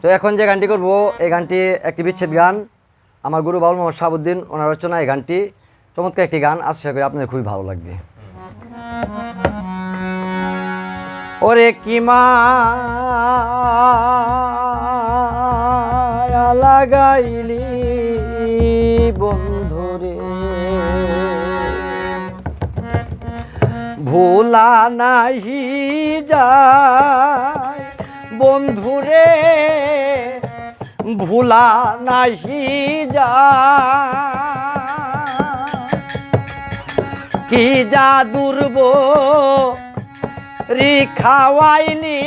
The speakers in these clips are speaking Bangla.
তো এখন যে গানটি করব এই গানটি একটি বিচ্ছেদ গান। আমার গুরু বাউল মোহাম্মদ শাহাবুদ্দিন ওনার রচনা। এই গানটি চমৎকার একটি গান, আশা করি আপনাদের খুবই ভালো লাগবে। ওরে কি মায়া লাগাইলি বন্ধুরে, ভোলা নাহি যায় বন্ধুরে, ভোলা নাহি যায়। কি জাদুর রি খাওয়াইলি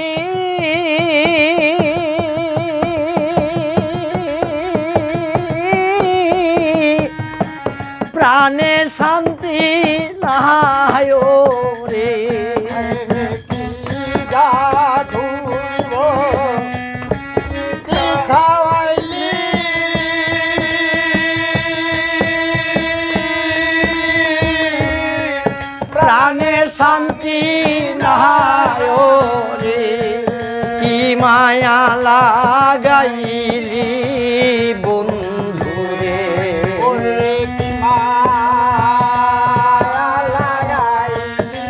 প্রাণে শান্তি নাই রে, কি জাদুর খাওয়াইলি প্রাণে শান্তি নাই রে, কি মায়া লাগাইলি বন্ধুরে, ওরে কি মায়া লাগাইলি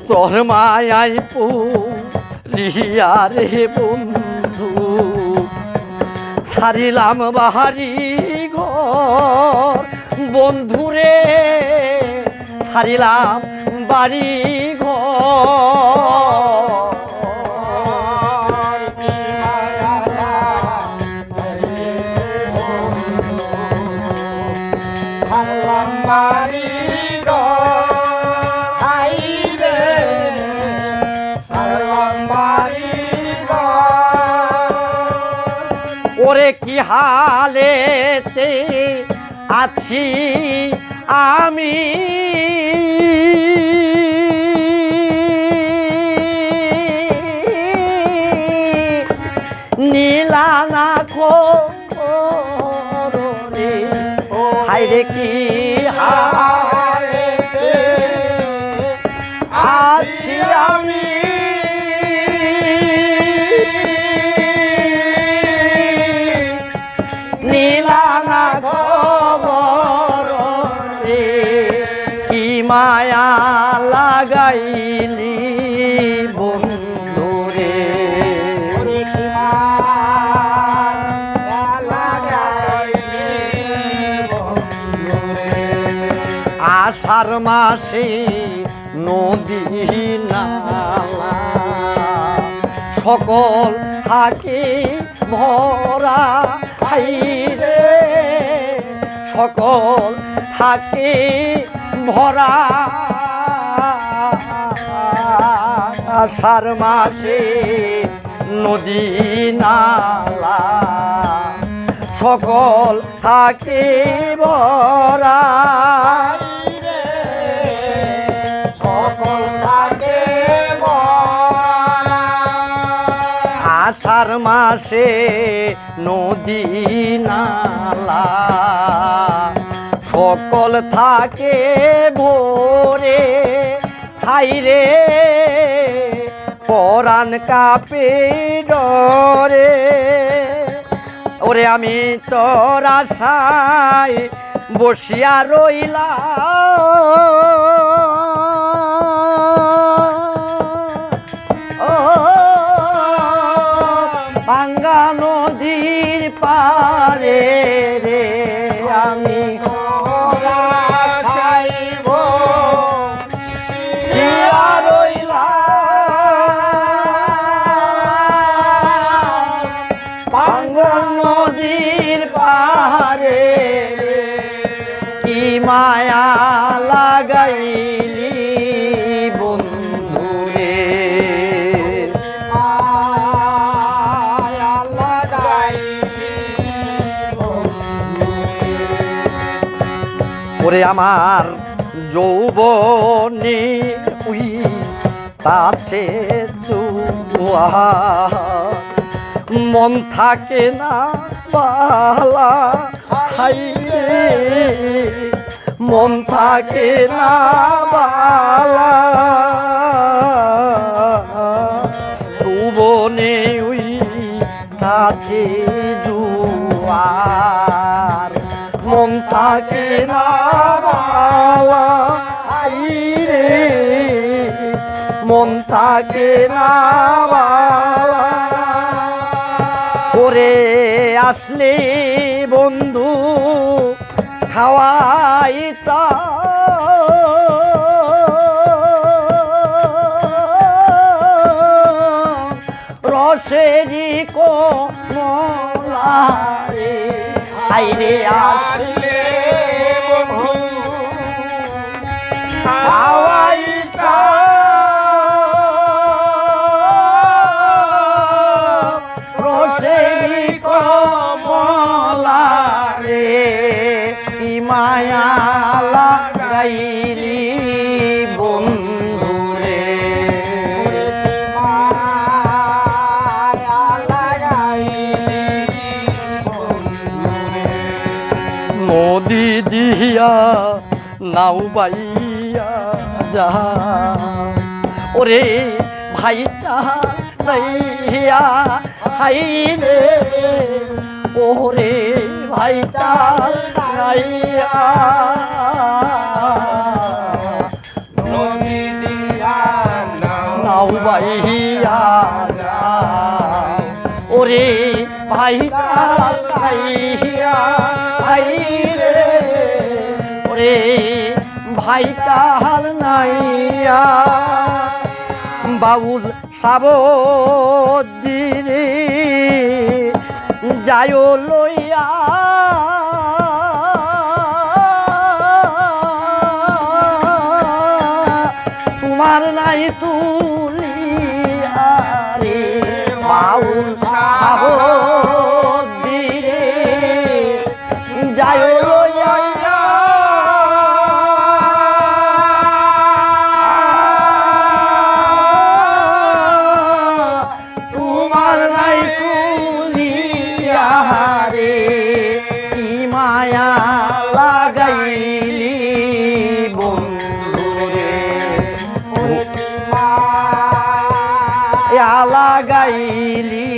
তোর মায়াই পুরিয়া রে বন্ধু, সারিলাম বাহারি ঘর বন্ধুরে, সারিলাম বাড়ি ঘর। কি মায়া লাগাইলি হারলাম বাড়ি হাইরে হারলাম বাড়ি ওরে কি হালেতে আছি আমি, নীলানা খবর রে, হায়রে কি হালেতে আছি আমি, নীলানা খবর রে, কি মায়া লাগাইলি বন্ধুরে, কি মায়া লাগাইলি আষাঢ় মাসে নদী নালা সকল থাকে ভরা, হাইরে সকল থাকে ভরা, আষাঢ় মাসে নদী নালা সকল থাকে ভরা, সকল থাকে আষাঢ় মাসে নদী নালা সকল থাকে ভোরে, হাইরে পরাণ কাপে ডরে, ওরে আমি তোর আশায় বসিয়া রইলাম ভাঙ্গা নদীর পারে রে, আমি বসিয়া রইলাম ভাঙ্গা নদীর পারে, কি মায়া লাগাইলি বন্ধুরে, মায়া লাগাইলি ওরে আমার যৌবনে উই তাতে মন থাকে না বালা, হাইরে মন থাকে না বালা, আইছে জুয়ার মন থাকে না বালা আই রে মন থাকে না বালা করে আসলে বন্ধু খাওয়াইতা রসেরি কমলা রে আইরে আসলে বন্ধু খাওয়াইতা রসেরি কমলা রে কি মায়া লাগাইলি বন্ধু রে মায়া লাগাইলি নদী দিয়া নাও বাইয়া যা ওরে ভাইটা নাইয়া হাই রে ওরে ভাইটা নাইয়া নদী দিয়া নাও বাইয়া যা ওরে ভাইটা নাইয়া হাই রে ওরে ভাইটা নাইয়া বাউল সাবদিনে যায় লইয়া তোমার নাই তুলিয়া রে বাউল সাবদিনে যায় লইয়া তোমার নাই তুলিয়া রে কি মায়া লাগাইলি বন্ধু রে লাগাইলি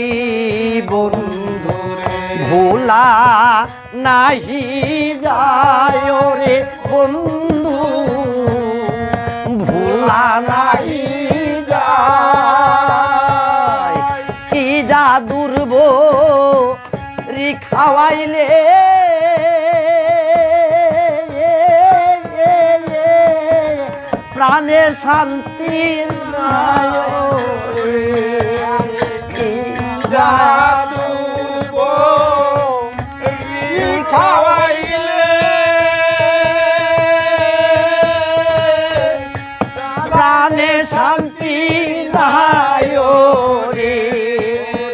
বন্ধু ভোলা নাহি যায় রে বন্ধু ভোলা নাহি যায় কি জাদুর বড়ি খাওয়াইলে প্রাণে শান্তি নাই রে কি জাদু খাওয়াইলে প্রাণে শান্তি নাই রে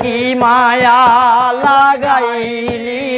কি মায়া লাগাইলি